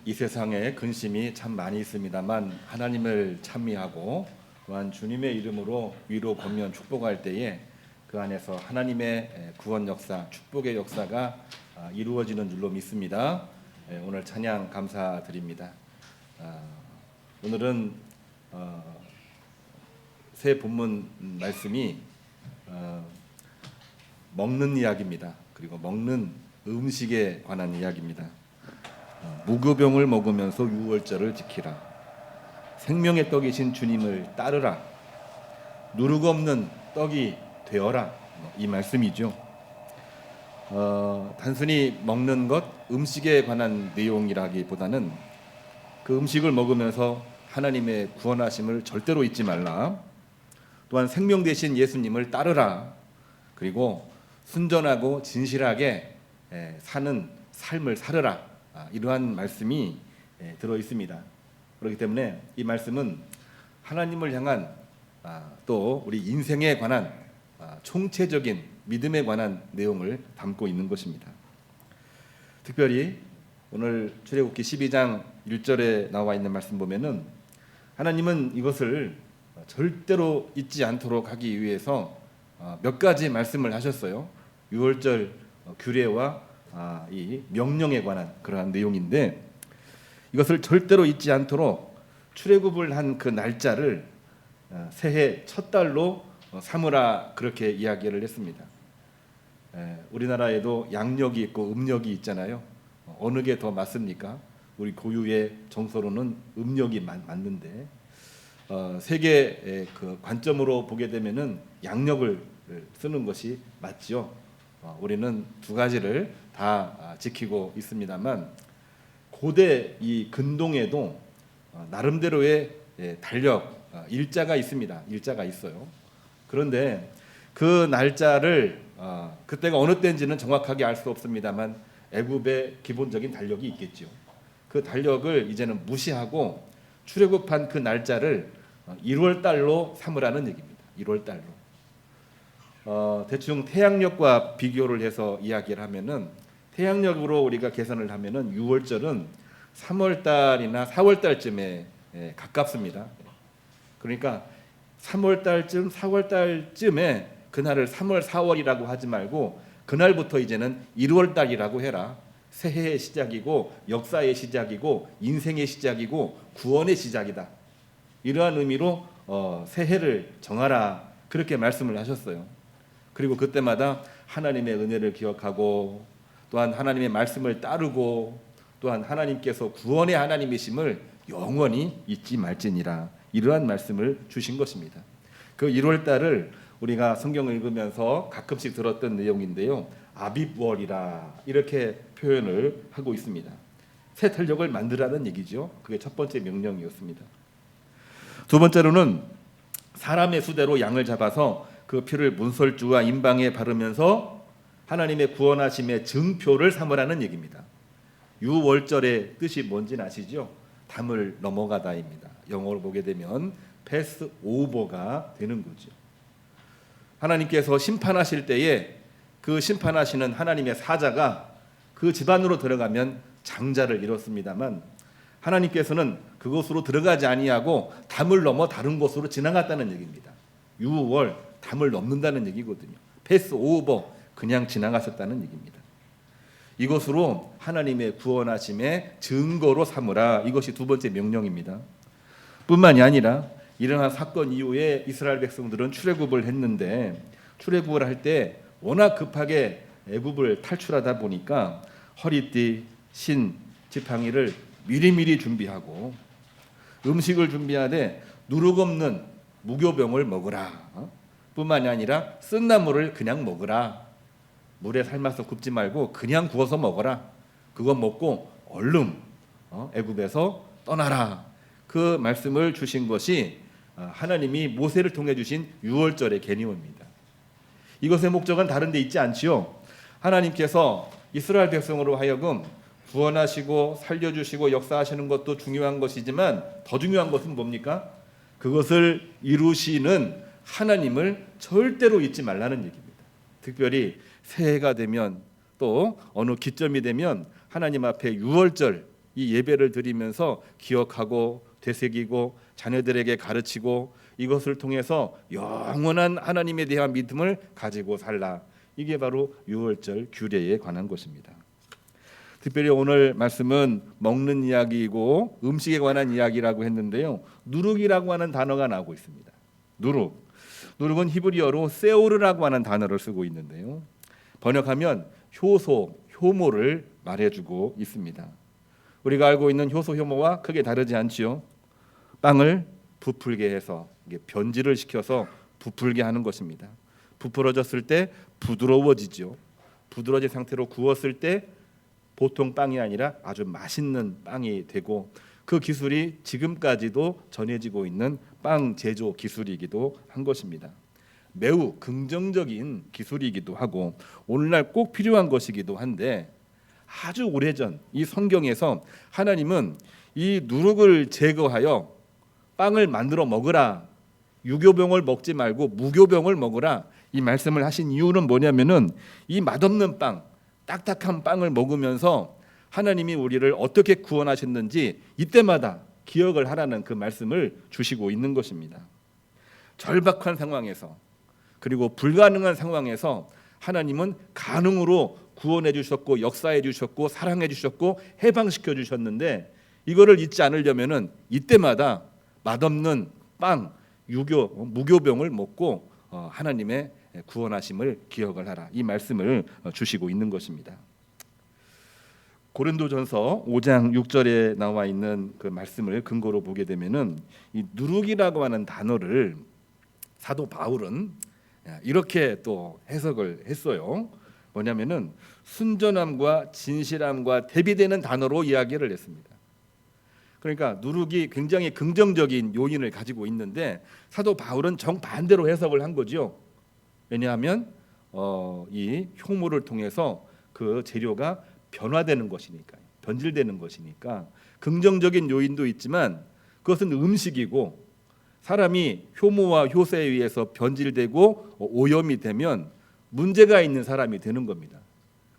이 세상에 근심이 참 많이 있습니다만 하나님을 찬미하고 또한 주님의 이름으로 위로 권면 축복할 때에 그 안에서 하나님의 구원 역사, 축복의 역사가 이루어지는 줄로 믿습니다. 오늘 찬양 감사드립니다. 오늘은 새 본문 말씀이 먹는 이야기입니다. 그리고 먹는 음식에 관한 이야기입니다. 무교병을 먹으면서 유월절을 지키라. 생명의 떡이신 주님을 따르라. 누룩 없는 떡이 되어라. 이 말씀이죠. 단순히 먹는 것, 음식에 관한 내용이라기보다는 그 음식을 먹으면서 하나님의 구원하심을 절대로 잊지 말라. 또한 생명 되신 예수님을 따르라. 그리고 순전하고 진실하게 사는 삶을 살으라. 이러한 말씀이 들어 있습니다. 그렇기 때문에 이 말씀은 하나님을 향한 또 우리 인생에 관한 총체적인 믿음에 관한 내용을 담고 있는 것입니다. 특별히 오늘 출애굽기 12장 1절에 나와 있는 말씀 보면은 하나님은 이것을 절대로 잊지 않도록 하기 위해서 몇 가지 말씀을 하셨어요. 유월절 규례와 이 명령에 관한 그러한 내용인데, 이것을 절대로 잊지 않도록 출애굽을 한 그 날짜를 새해 첫 달로 삼으라, 그렇게 이야기를 했습니다. 우리나라에도 양력이 있고 음력이 있잖아요. 어느 게 더 맞습니까? 우리 고유의 정서로는 음력이 맞는데 세계의 그 관점으로 보게 되면은 양력을 쓰는 것이 맞죠. 우리는 두 가지를 다 지키고 있습니다만, 고대 이 근동에도 나름대로의 달력, 일자가 있습니다. 일자가 있어요. 그런데 그 날짜를 그때가 어느 때인지는 정확하게 알 수 없습니다만 애굽의 기본적인 달력이 있겠죠. 그 달력을 이제는 무시하고 출애굽한 그 날짜를 1월 달로 삼으라는 얘기입니다. 1월 달로. 대충 태양력과 비교를 해서 이야기를 하면은, 태양력으로 우리가 계산을 하면은 6월절은 3월 달이나 4월 달쯤에 가깝습니다. 그러니까 3월 달쯤, 4월 달쯤에 그날을 3월, 4월이라고 하지 말고 그날부터 이제는 1월 달이라고 해라. 새해의 시작이고 역사의 시작이고 인생의 시작이고 구원의 시작이다. 이러한 의미로 새해를 정하라, 그렇게 말씀을 하셨어요. 그리고 그때마다 하나님의 은혜를 기억하고 또한 하나님의 말씀을 따르고 또한 하나님께서 구원의 하나님이심을 영원히 잊지 말지니라, 이러한 말씀을 주신 것입니다. 그 1월 달을 우리가 성경을 읽으면서 가끔씩 들었던 내용인데요, 아빕월이라 이렇게 표현을 하고 있습니다. 새 달력을 만들라는 얘기죠. 그게 첫 번째 명령이었습니다. 두 번째로는 사람의 수대로 양을 잡아서 그 피를 문설주와 임방에 바르면서 하나님의 구원하심의 증표를 삼으라는 얘기입니다. 유월절의 뜻이 뭔지는 아시죠? 담을 넘어가다입니다. 영어로 보게 되면 패스 오버가 되는 거죠. 하나님께서 심판하실 때에 그 심판하시는 하나님의 사자가 그 집안으로 들어가면 장자를 이뤘습니다만, 하나님께서는 그곳으로 들어가지 아니하고 담을 넘어 다른 곳으로 지나갔다는 얘기입니다. 유월, 담을 넘는다는 얘기거든요. 패스 오버, 그냥 지나가셨다는 얘기입니다. 이것으로 하나님의 구원하심의 증거로 삼으라, 이것이 두 번째 명령입니다. 뿐만이 아니라 일어난 사건 이후에 이스라엘 백성들은 출애굽을 했는데, 출애굽을 할 때 워낙 급하게 애굽을 탈출하다 보니까 허리띠, 신, 지팡이를 미리미리 준비하고 음식을 준비하되 누룩 없는 무교병을 먹으라. 뿐만이 아니라 쓴 나물을 그냥 먹으라. 물에 삶아서 굽지 말고 그냥 구워서 먹어라. 그거 먹고 얼른 애굽에서 떠나라. 그 말씀을 주신 것이 하나님이 모세를 통해 주신 유월절의 개념입니다. 이것의 목적은 다른 데 있지 않지요. 하나님께서 이스라엘 백성으로 하여금 구원하시고 살려주시고 역사하시는 것도 중요한 것이지만 더 중요한 것은 뭡니까? 그것을 이루시는 하나님을 절대로 잊지 말라는 얘기입니다. 특별히 새해가 되면 또 어느 기점이 되면 하나님 앞에 유월절 이 예배를 드리면서 기억하고 되새기고 자녀들에게 가르치고 이것을 통해서 영원한 하나님에 대한 믿음을 가지고 살라. 이게 바로 유월절 규례에 관한 것입니다. 특별히 오늘 말씀은 먹는 이야기이고 음식에 관한 이야기라고 했는데요. 누룩이라고 하는 단어가 나오고 있습니다. 누룩은 히브리어로 세오르라고 하는 단어를 쓰고 있는데요. 번역하면 효소, 효모를 말해주고 있습니다. 우리가 알고 있는 효소, 효모와 크게 다르지 않지요. 빵을 부풀게 해서 변질을 시켜서 부풀게 하는 것입니다. 부풀어졌을 때 부드러워지죠. 부드러진 상태로 구웠을 때 보통 빵이 아니라 아주 맛있는 빵이 되고, 그 기술이 지금까지도 전해지고 있는 빵 제조 기술이기도 한 것입니다. 매우 긍정적인 기술이기도 하고 오늘날 꼭 필요한 것이기도 한데, 아주 오래전 이 성경에서 하나님은 이 누룩을 제거하여 빵을 만들어 먹으라, 유교병을 먹지 말고 무교병을 먹으라, 이 말씀을 하신 이유는 뭐냐면은 이 맛없는 빵, 딱딱한 빵을 먹으면서 하나님이 우리를 어떻게 구원하셨는지 이때마다 기억을 하라는 그 말씀을 주시고 있는 것입니다. 절박한 상황에서, 그리고 불가능한 상황에서 하나님은 가능으로 구원해 주셨고 역사해 주셨고 사랑해 주셨고 해방시켜 주셨는데, 이거를 잊지 않으려면은 이때마다 맛없는 빵, 무교병을 먹고 하나님의 구원하심을 기억을 하라, 이 말씀을 주시고 있는 것입니다. 고린도전서 5장 6절에 나와 있는 그 말씀을 근거로 보게 되면은 이 누룩이라고 하는 단어를 사도 바울은 이렇게 또 해석을 했어요. 뭐냐면은 순전함과 진실함과 대비되는 단어로 이야기를 했습니다. 그러니까 누룩이 굉장히 긍정적인 요인을 가지고 있는데 사도 바울은 정반대로 해석을 한 거죠. 왜냐하면 이 효모를 통해서 그 재료가 변화되는 것이니까, 변질되는 것이니까 긍정적인 요인도 있지만 그것은 음식이고, 사람이 효모와 효소에 의해서 변질되고 오염이 되면 문제가 있는 사람이 되는 겁니다.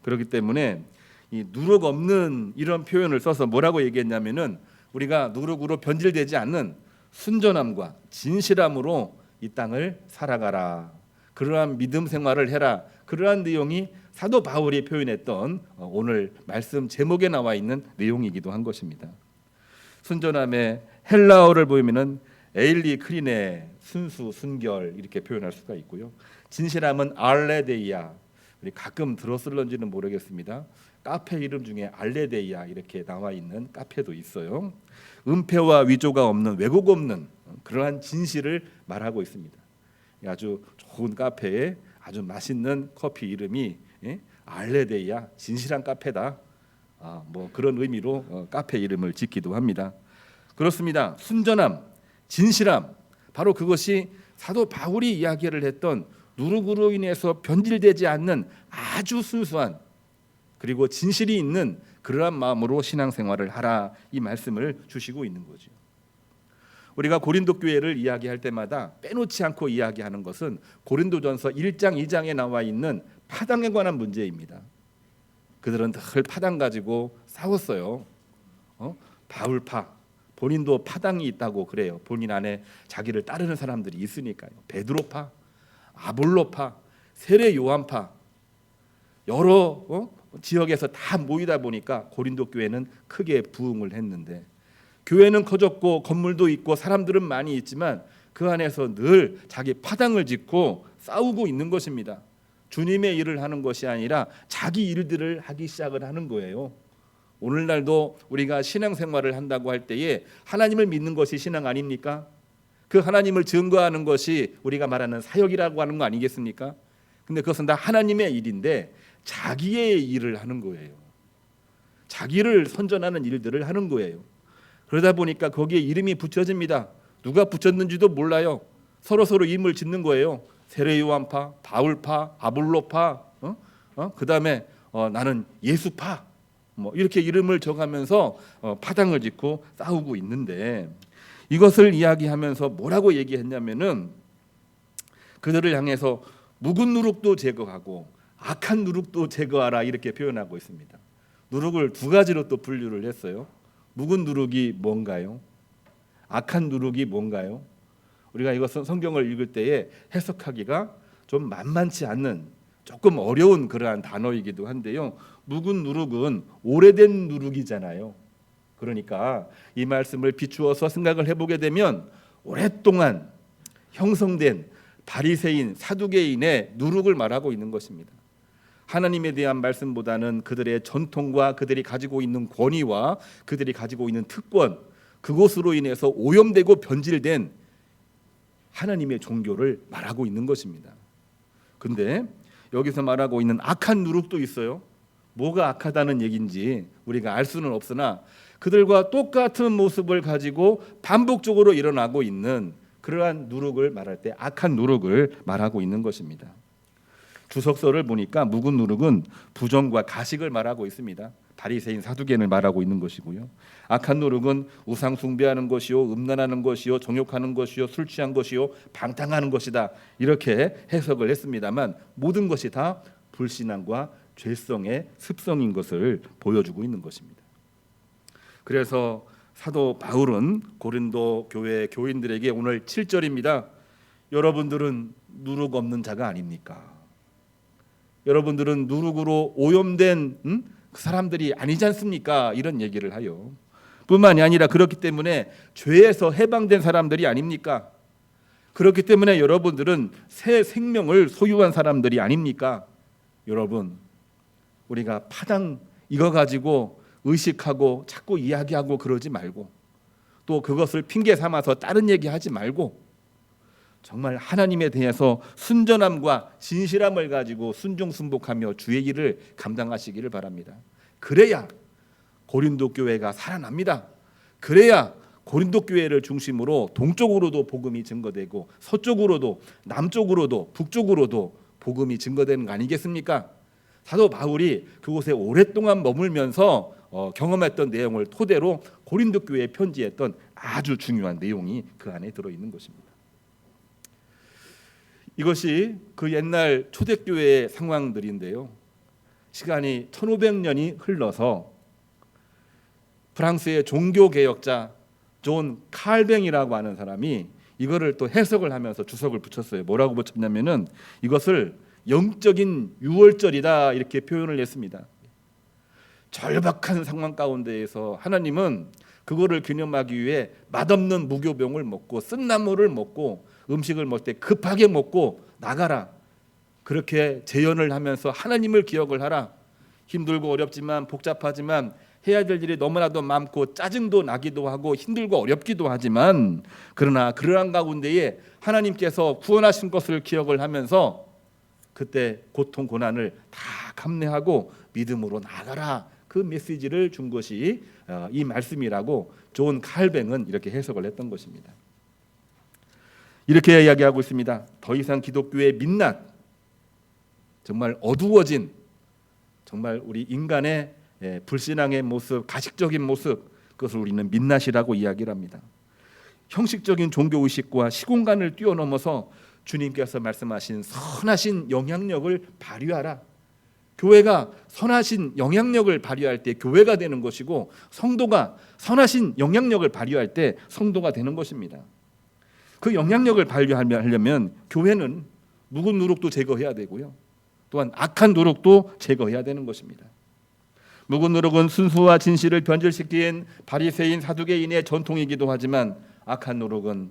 그렇기 때문에 이 누룩 없는 이런 표현을 써서 뭐라고 얘기했냐면은 우리가 누룩으로 변질되지 않는 순전함과 진실함으로 이 땅을 살아가라, 그러한 믿음 생활을 해라, 그러한 내용이 사도 바울이 표현했던 오늘 말씀 제목에 나와 있는 내용이기도 한 것입니다. 순전함의 헬라어를 보면은 에일리 크리네, 순수, 순결 이렇게 표현할 수가 있고요. 진실함은 알레데이아, 우리 가끔 들었을런지는 모르겠습니다. 카페 이름 중에 알레데이아 이렇게 나와 있는 카페도 있어요. 은폐와 위조가 없는, 왜곡 없는 그러한 진실을 말하고 있습니다. 아주 좋은 카페에 아주 맛있는 커피 이름이 알레데이아, 진실한 카페다, 뭐 그런 의미로 카페 이름을 짓기도 합니다. 그렇습니다. 순전함, 진실함, 바로 그것이 사도 바울이 이야기를 했던 누룩으로 인해서 변질되지 않는 아주 순수한 그리고 진실이 있는 그러한 마음으로 신앙생활을 하라, 이 말씀을 주시고 있는 거죠. 우리가 고린도 교회를 이야기할 때마다 빼놓지 않고 이야기하는 것은 고린도전서 1장 2장에 나와 있는 파당에 관한 문제입니다. 그들은 늘 파당 가지고 싸웠어요. 바울파, 본인도 파당이 있다고 그래요. 본인 안에 자기를 따르는 사람들이 있으니까요. 베드로파, 아볼로파, 세례 요한파, 여러 지역에서 다 모이다 보니까 고린도 교회는 크게 부흥을 했는데, 교회는 커졌고 건물도 있고 사람들은 많이 있지만 그 안에서 늘 자기 파당을 짓고 싸우고 있는 것입니다. 주님의 일을 하는 것이 아니라 자기 일들을 하기 시작을 하는 거예요. 오늘날도 우리가 신앙생활을 한다고 할 때에 하나님을 믿는 것이 신앙 아닙니까? 그 하나님을 증거하는 것이 우리가 말하는 사역이라고 하는 거 아니겠습니까? 근데 그것은 다 하나님의 일인데 자기의 일을 하는 거예요. 자기를 선전하는 일들을 하는 거예요. 그러다 보니까 거기에 이름이 붙여집니다. 누가 붙였는지도 몰라요. 서로 이름을 짓는 거예요. 세례 요한파, 바울파, 아볼로파, 그다음에 나는 예수파, 뭐 이렇게 이름을 적으면서 파당을 짓고 싸우고 있는데, 이것을 이야기하면서 뭐라고 얘기했냐면은 그들을 향해서 묵은 누룩도 제거하고 악한 누룩도 제거하라, 이렇게 표현하고 있습니다. 누룩을 두 가지로 또 분류를 했어요. 묵은 누룩이 뭔가요? 악한 누룩이 뭔가요? 우리가 이것은 성경을 읽을 때에 해석하기가 좀 만만치 않는 조금 어려운 그러한 단어이기도 한데요. 묵은 누룩은 오래된 누룩이잖아요. 그러니까 이 말씀을 비추어서 생각을 해보게 되면 오랫동안 형성된 바리새인 사두개인의 누룩을 말하고 있는 것입니다. 하나님에 대한 말씀보다는 그들의 전통과 그들이 가지고 있는 권위와 그들이 가지고 있는 특권, 그것으로 인해서 오염되고 변질된 하나님의 종교를 말하고 있는 것입니다. 근데 여기서 말하고 있는 악한 누룩도 있어요. 뭐가 악하다는 얘기인지 우리가 알 수는 없으나 그들과 똑같은 모습을 가지고 반복적으로 일어나고 있는 그러한 누룩을 말할 때 악한 누룩을 말하고 있는 것입니다. 주석서를 보니까 묵은 누룩은 부정과 가식을 말하고 있습니다. 바리새인 사두개인을 말하고 있는 것이고요. 악한 누룩은 우상 숭배하는 것이요, 음란하는 것이요, 정욕하는 것이요, 술 취한 것이요, 방탕하는 것이다. 이렇게 해석을 했습니다만 모든 것이 다 불신앙과 죄성의 습성인 것을 보여주고 있는 것입니다. 그래서 사도 바울은 고린도 교회 교인들에게 오늘 7절입니다. 여러분들은 누룩 없는 자가 아닙니까? 여러분들은 누룩으로 오염된 그 사람들이 아니지 않습니까? 이런 얘기를 하여 뿐만이 아니라 그렇기 때문에 죄에서 해방된 사람들이 아닙니까? 그렇기 때문에 여러분들은 새 생명을 소유한 사람들이 아닙니까? 여러분, 우리가 파당 이거 가지고 의식하고 자꾸 이야기하고 그러지 말고 또 그것을 핑계 삼아서 다른 얘기하지 말고 정말 하나님에 대해서 순전함과 진실함을 가지고 순종순복하며 주의 일을 감당하시기를 바랍니다. 그래야 고린도 교회가 살아납니다. 그래야 고린도 교회를 중심으로 동쪽으로도 복음이 증거되고 서쪽으로도 남쪽으로도 북쪽으로도 복음이 증거되는 거 아니겠습니까? 사도 바울이 그곳에 오랫동안 머물면서 경험했던 내용을 토대로 고린도 교회에 편지했던 아주 중요한 내용이 그 안에 들어있는 것입니다. 이것이 그 옛날 초대교회의 상황들인데요. 시간이 1500년이 흘러서 프랑스의 종교개혁자 존 칼뱅이라고 하는 사람이 이거를 또 해석을 하면서 주석을 붙였어요. 뭐라고 붙였냐면은 이것을 영적인 유월절이다 이렇게 표현을 했습니다. 절박한 상황 가운데에서 하나님은 그거를 기념하기 위해 맛없는 무교병을 먹고 쓴나물을 먹고 음식을 먹을 때 급하게 먹고 나가라. 그렇게 제언을 하면서 하나님을 기억을 하라. 힘들고 어렵지만 복잡하지만 해야 될 일이 너무나도 많고 짜증도 나기도 하고 힘들고 어렵기도 하지만 그러나 그러한 가운데에 하나님께서 구원하신 것을 기억을 하면서 그때 고통 고난을 다 감내하고 믿음으로 나가라. 그 메시지를 준 것이 이 말씀이라고 존 칼뱅은 이렇게 해석을 했던 것입니다. 이렇게 이야기하고 있습니다. 더 이상 기독교의 민낯, 정말 어두워진 정말 우리 인간의 불신앙의 모습, 가식적인 모습, 그것을 우리는 민낯이라고 이야기를 합니다. 형식적인 종교의식과 시공간을 뛰어넘어서 주님께서 말씀하신 선하신 영향력을 발휘하라. 교회가 선하신 영향력을 발휘할 때 교회가 되는 것이고 성도가 선하신 영향력을 발휘할 때 성도가 되는 것입니다. 그 영향력을 발휘하려면 교회는 묵은 누룩도 제거해야 되고요. 또한 악한 누룩도 제거해야 되는 것입니다. 묵은 누룩은 순수와 진실을 변질시킨 바리새인 사두개인의 전통이기도 하지만 악한 누룩은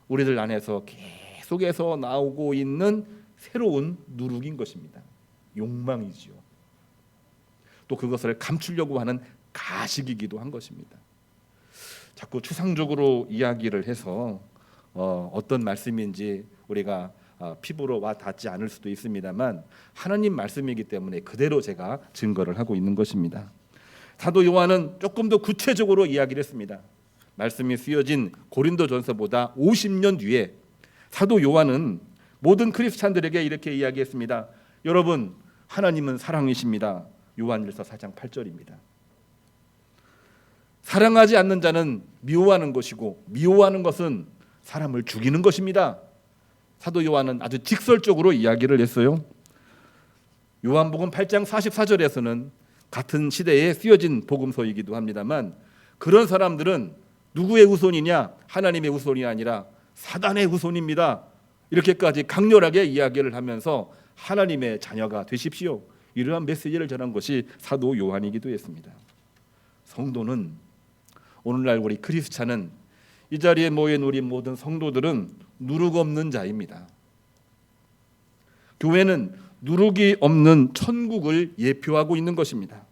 우리들 안에서 계속해서 나오고 있는 새로운 누룩인 것입니다. 욕망이지요. 또 그것을 감추려고 하는 가식이기도 한 것입니다. 자꾸 추상적으로 이야기를 해서 어떤 말씀인지 우리가 피부로 와 닿지 않을 수도 있습니다만 하나님 말씀이기 때문에 그대로 제가 증거를 하고 있는 것입니다. 사도 요한은 조금 더 구체적으로 이야기를 했습니다. 말씀이 쓰여진 고린도전서보다 50년 뒤에 사도 요한은 모든 크리스찬들에게 이렇게 이야기했습니다. 여러분, 하나님은 사랑이십니다. 요한일서 4장 8절입니다. 사랑하지 않는 자는 미워하는 것이고 미워하는 것은 사람을 죽이는 것입니다. 사도 요한은 아주 직설적으로 이야기를 했어요. 요한복음 8장 44절에서는 같은 시대에 쓰여진 복음서이기도 합니다만 그런 사람들은 누구의 후손이냐? 하나님의 후손이 아니라 사단의 후손입니다. 이렇게까지 강렬하게 이야기를 하면서 하나님의 자녀가 되십시오. 이러한 메시지를 전한 것이 사도 요한이기도 했습니다. 성도는, 오늘날 우리 크리스찬은, 이 자리에 모인 우리 모든 성도들은 누룩 없는 자입니다. 교회는 누룩이 없는 천국을 예표하고 있는 것입니다.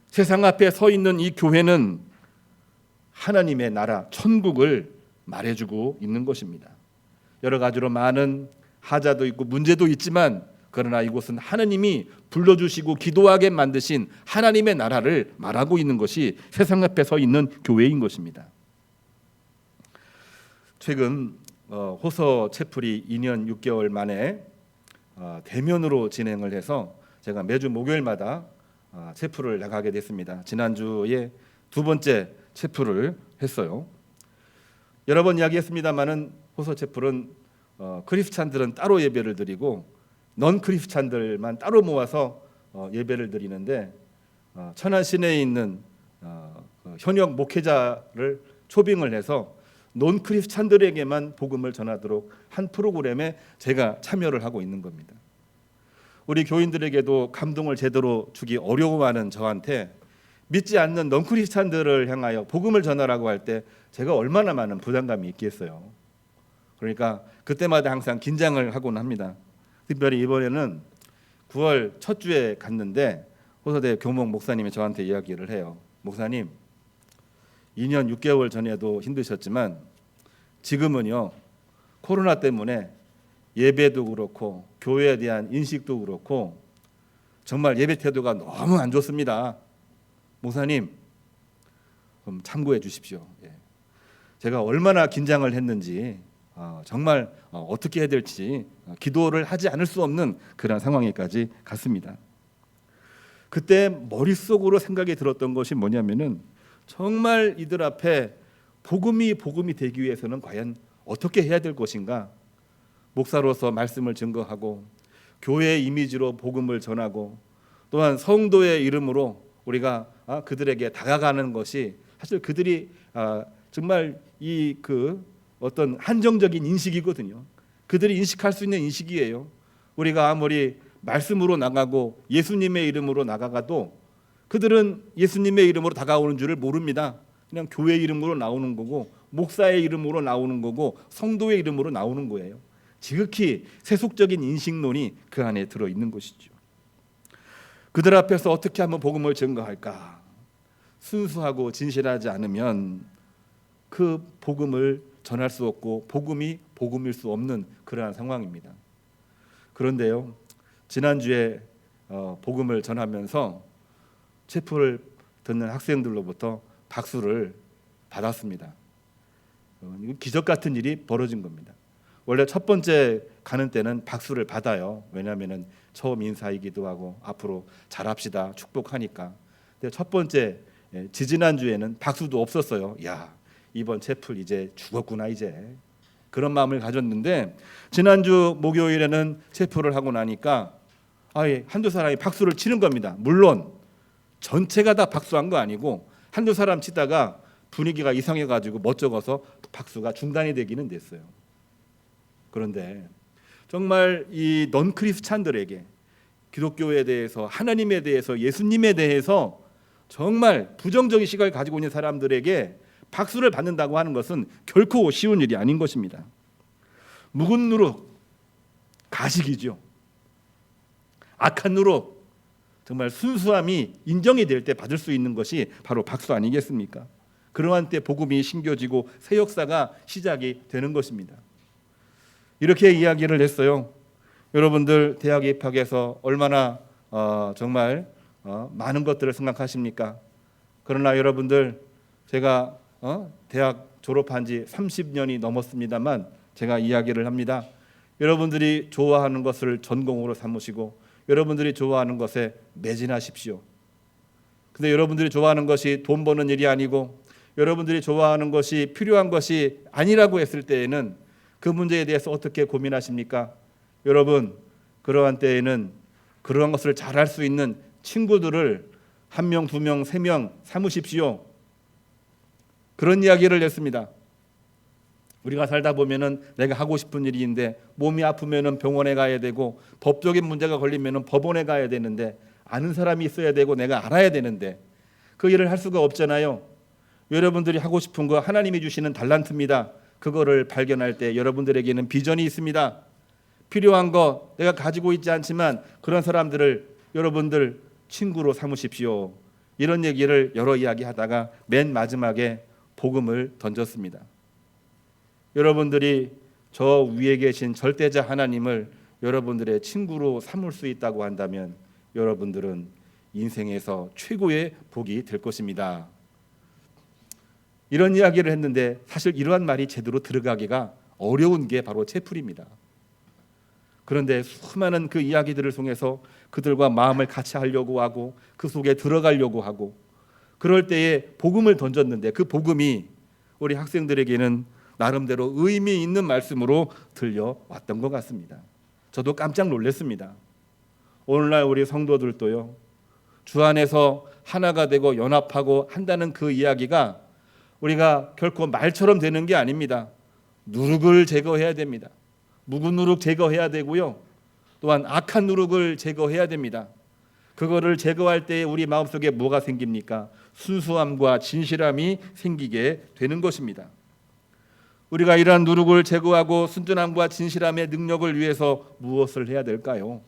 세상 앞에 서 있는 이 교회는 하나님의 나라, 천국을 말해주고 있는 것입니다. 여러 가지로 많은 하자도 있고 문제도 있지만, 그러나 이곳은 하나님이 불러주시고 기도하게 만드신 하나님의 나라를 말하고 있는 것이 세상 앞에 서 있는 교회인 것입니다. 최근 호서 채플이 2년 6개월 만에 대면으로 진행을 해서 제가 매주 목요일마다 채플을 나가게 됐습니다. 지난주에 두 번째 채플을 했어요. 여러 번 이야기했습니다마는 호서 채플은 크리스찬들은 따로 예배를 드리고 넌 크리스찬들만 따로 모아서 예배를 드리는데, 천안 시내에 있는 현역 목회자를 초빙을 해서 논 크리스찬들에게만 복음을 전하도록 한 프로그램에 제가 참여를 하고 있는 겁니다. 우리 교인들에게도 감동을 제대로 주기 어려워하는 저한테 믿지 않는 넌 크리스찬들을 향하여 복음을 전하라고 할 때 제가 얼마나 많은 부담감이 있겠어요. 그러니까 그때마다 항상 긴장을 하곤 합니다. 특별히 이번에는 9월 첫 주에 갔는데 호서대 교목 목사님이 저한테 이야기를 해요. 목사님, 2년 6개월 전에도 힘드셨지만 지금은요, 코로나 때문에 예배도 그렇고 교회에 대한 인식도 그렇고 정말 예배 태도가 너무 안 좋습니다. 목사님, 좀 참고해 주십시오. 제가 얼마나 긴장을 했는지, 정말 어떻게 해야 될지 기도를 하지 않을 수 없는 그런 상황에까지 갔습니다. 그때 머릿속으로 생각이 들었던 것이 뭐냐면은, 정말 이들 앞에 복음이 되기 위해서는 과연 어떻게 해야 될 것인가? 목사로서 말씀을 증거하고 교회의 이미지로 복음을 전하고 또한 성도의 이름으로 우리가 그들에게 다가가는 것이 사실 그들이 정말 이 어떤 한정적인 인식이거든요. 그들이 인식할 수 있는 인식이에요. 우리가 아무리 말씀으로 나가고 예수님의 이름으로 나가가도 그들은 예수님의 이름으로 다가오는 줄을 모릅니다. 그냥 교회 이름으로 나오는 거고 목사의 이름으로 나오는 거고 성도의 이름으로 나오는 거예요. 지극히 세속적인 인식론이 그 안에 들어있는 것이죠. 그들 앞에서 어떻게 하면 복음을 증거할까? 순수하고 진실하지 않으면 그 복음을 전할 수 없고 복음이 복음일 수 없는 그러한 상황입니다. 그런데요, 지난주에 복음을 전하면서 채플을 듣는 학생들로부터 박수를 받았습니다. 기적 같은 일이 벌어진 겁니다. 원래 첫 번째 가는 때는 박수를 받아요. 왜냐하면 처음 인사이기도 하고 앞으로 잘합시다 축복하니까. 근데 첫 번째 지지난주에는 박수도 없었어요. 야, 이번 채플 이제 죽었구나 이제. 그런 마음을 가졌는데 지난주 목요일에는 채플을 하고 나니까 한두 사람이 박수를 치는 겁니다. 물론 전체가 다 박수한 거 아니고 한두 사람 치다가 분위기가 이상해가지고 멋쩍어서 박수가 중단이 되기는 됐어요. 그런데 정말 이 넌 크리스찬들에게 기독교에 대해서, 하나님에 대해서, 예수님에 대해서 정말 부정적인 시각을 가지고 있는 사람들에게 박수를 받는다고 하는 것은 결코 쉬운 일이 아닌 것입니다. 묵은 누룩, 가식이죠. 악한 누룩, 정말 순수함이 인정이 될 때 받을 수 있는 것이 바로 박수 아니겠습니까? 그러한 때 복음이 심겨지고 새 역사가 시작이 되는 것입니다. 이렇게 이야기를 했어요. 여러분들 대학 입학해서 얼마나 정말 많은 것들을 생각하십니까? 그러나 여러분들, 제가 대학 졸업한 지 30년이 넘었습니다만 제가 이야기를 합니다. 여러분들이 좋아하는 것을 전공으로 삼으시고 여러분들이 좋아하는 것에 매진하십시오. 근데 여러분들이 좋아하는 것이 돈 버는 일이 아니고 여러분들이 좋아하는 것이 필요한 것이 아니라고 했을 때에는 그 문제에 대해서 어떻게 고민하십니까? 여러분, 그러한 때에는 그러한 것을 잘할 수 있는 친구들을 1명, 2명, 3명 삼으십시오. 그런 이야기를 했습니다. 우리가 살다 보면은 내가 하고 싶은 일인데 몸이 아프면은 병원에 가야 되고 법적인 문제가 걸리면은 법원에 가야 되는데 아는 사람이 있어야 되고 내가 알아야 되는데 그 일을 할 수가 없잖아요. 여러분들이 하고 싶은 거 하나님이 주시는 달란트입니다. 그거를 발견할 때 여러분들에게는 비전이 있습니다. 필요한 거 내가 가지고 있지 않지만 그런 사람들을 여러분들 친구로 삼으십시오. 이런 얘기를 여러 이야기 하다가 맨 마지막에 복음을 던졌습니다. 여러분들이 저 위에 계신 절대자 하나님을 여러분들의 친구로 삼을 수 있다고 한다면 여러분들은 인생에서 최고의 복이 될 것입니다. 이런 이야기를 했는데 사실 이러한 말이 제대로 들어가기가 어려운 게 바로 채플입니다. 그런데 수많은 그 이야기들을 통해서 그들과 마음을 같이 하려고 하고 그 속에 들어가려고 하고 그럴 때에 복음을 던졌는데 그 복음이 우리 학생들에게는 나름대로 의미 있는 말씀으로 들려왔던 것 같습니다. 저도 깜짝 놀랐습니다. 오늘날 우리 성도들도요, 주 안에서 하나가 되고 연합하고 한다는 그 이야기가 우리가 결코 말처럼 되는 게 아닙니다. 누룩을 제거해야 됩니다. 묵은 누룩 제거해야 되고요. 또한 악한 누룩을 제거해야 됩니다. 그거를 제거할 때 우리 마음속에 뭐가 생깁니까? 순수함과 진실함이 생기게 되는 것입니다. 우리가 이러한 누룩을 제거하고 순전함과 진실함의 능력을 위해서 무엇을 해야 될까요?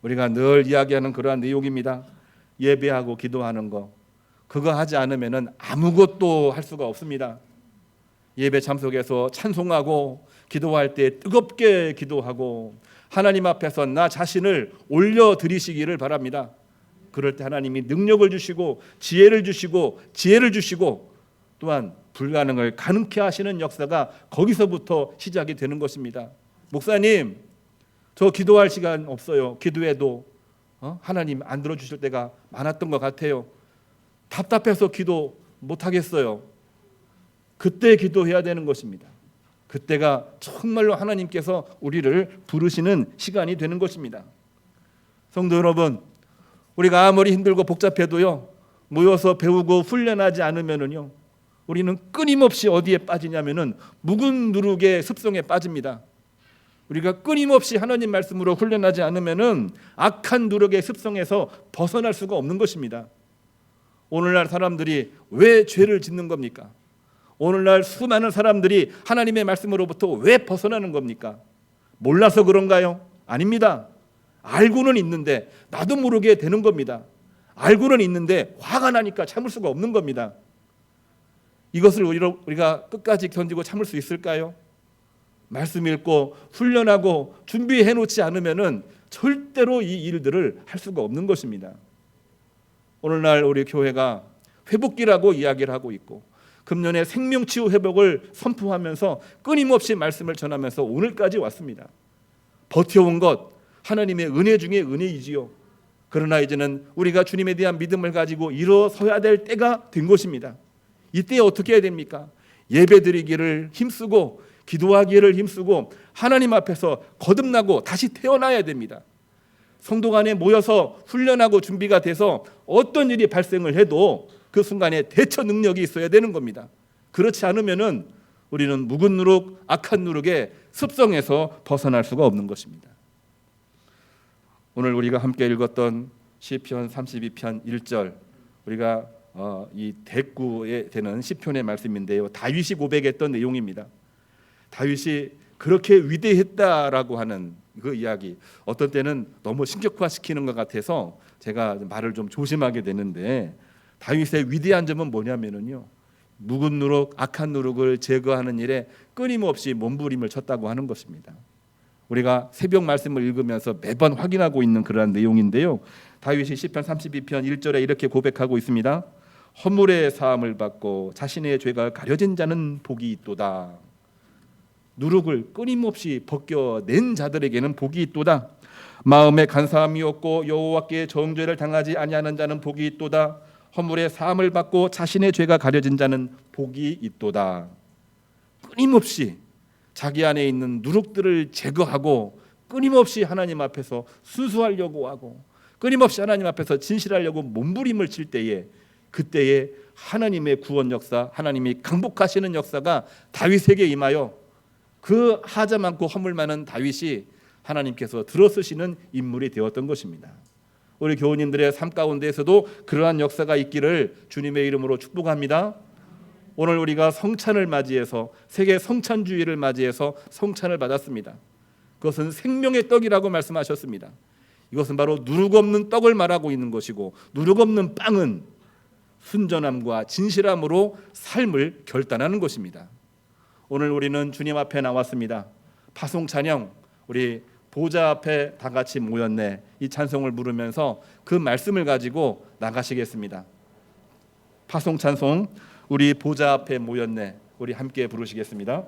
우리가 늘 이야기하는 그러한 내용입니다. 예배하고 기도하는 거. 그거 하지 않으면 아무것도 할 수가 없습니다. 예배 참석해서 찬송하고 기도할 때 뜨겁게 기도하고 하나님 앞에서 나 자신을 올려드리시기를 바랍니다. 그럴 때 하나님이 능력을 주시고 지혜를 주시고 또한 불가능을 가능케 하시는 역사가 거기서부터 시작이 되는 것입니다. 목사님, 저 기도할 시간 없어요. 기도해도 하나님 안 들어주실 때가 많았던 것 같아요. 답답해서 기도 못하겠어요. 그때 기도해야 되는 것입니다. 그때가 정말로 하나님께서 우리를 부르시는 시간이 되는 것입니다. 성도 여러분, 우리가 아무리 힘들고 복잡해도요, 모여서 배우고 훈련하지 않으면은요, 우리는 끊임없이 어디에 빠지냐면은 묵은 누룩의 습성에 빠집니다. 우리가 끊임없이 하나님 말씀으로 훈련하지 않으면은 악한 누룩의 습성에서 벗어날 수가 없는 것입니다. 오늘날 사람들이 왜 죄를 짓는 겁니까? 오늘날 수많은 사람들이 하나님의 말씀으로부터 왜 벗어나는 겁니까? 몰라서 그런가요? 아닙니다. 알고는 있는데 나도 모르게 되는 겁니다. 알고는 있는데 화가 나니까 참을 수가 없는 겁니다. 이것을 우리가 끝까지 견디고 참을 수 있을까요? 말씀 읽고 훈련하고 준비해 놓지 않으면은 절대로 이 일들을 할 수가 없는 것입니다. 오늘날 우리 교회가 회복기라고 이야기를 하고 있고 금년에 생명치유 회복을 선포하면서 끊임없이 말씀을 전하면서 오늘까지 왔습니다. 버텨온 것 하나님의 은혜 중에 은혜이지요. 그러나 이제는 우리가 주님에 대한 믿음을 가지고 일어서야 될 때가 된 것입니다. 이때 어떻게 해야 됩니까? 예배드리기를 힘쓰고 기도하기를 힘쓰고 하나님 앞에서 거듭나고 다시 태어나야 됩니다. 성도 간에 모여서 훈련하고 준비가 돼서 어떤 일이 발생을 해도 그 순간에 대처 능력이 있어야 되는 겁니다. 그렇지 않으면은 우리는 묵은 누룩, 악한 누룩의 습성에서 벗어날 수가 없는 것입니다. 오늘 우리가 함께 읽었던 시편 32편 1절, 우리가 이 대구에 되는 시편의 말씀인데요, 다윗이 고백했던 내용입니다. 다윗이 그렇게 위대했다라고 하는 그 이야기, 어떤 때는 너무 신격화시키는 것 같아서 제가 말을 좀 조심하게 되는데, 다윗의 위대한 점은 뭐냐면요, 묵은 누룩, 악한 누룩을 제거하는 일에 끊임없이 몸부림을 쳤다고 하는 것입니다. 우리가 새벽 말씀을 읽으면서 매번 확인하고 있는 그러한 내용인데요, 다윗이 시편 32편 1절에 이렇게 고백하고 있습니다. 허물의 사함을 받고 자신의 죄가 가려진 자는 복이 있도다. 누룩을 끊임없이 벗겨낸 자들에게는 복이 있도다. 마음에 간사함이 없고 여호와께 정죄를 당하지 아니하는 자는 복이 있도다. 허물의 사함을 받고 자신의 죄가 가려진 자는 복이 있도다. 끊임없이 자기 안에 있는 누룩들을 제거하고 끊임없이 하나님 앞에서 순수하려고 하고 끊임없이 하나님 앞에서 진실하려고 몸부림을 칠 때에 그때에 하나님의 구원 역사, 하나님이 강복하시는 역사가 다윗에게 임하여 그 하자 많고 허물 많은 다윗이 하나님께서 들어쓰시는 인물이 되었던 것입니다. 우리 교우님들의 삶 가운데에서도 그러한 역사가 있기를 주님의 이름으로 축복합니다. 오늘 우리가 성찬을 맞이해서 세계 성찬주의를 맞이해서 성찬을 받았습니다. 그것은 생명의 떡이라고 말씀하셨습니다. 이것은 바로 누룩 없는 떡을 말하고 있는 것이고, 누룩 없는 빵은 순전함과 진실함으로 삶을 결단하는 것입니다. 오늘 우리는 주님 앞에 나왔습니다. 파송 찬양, 우리 보좌 앞에 다 같이 모였네, 이 찬송을 부르면서 그 말씀을 가지고 나가시겠습니다. 파송 찬송, 우리 보좌 앞에 모였네, 우리 함께 부르시겠습니다.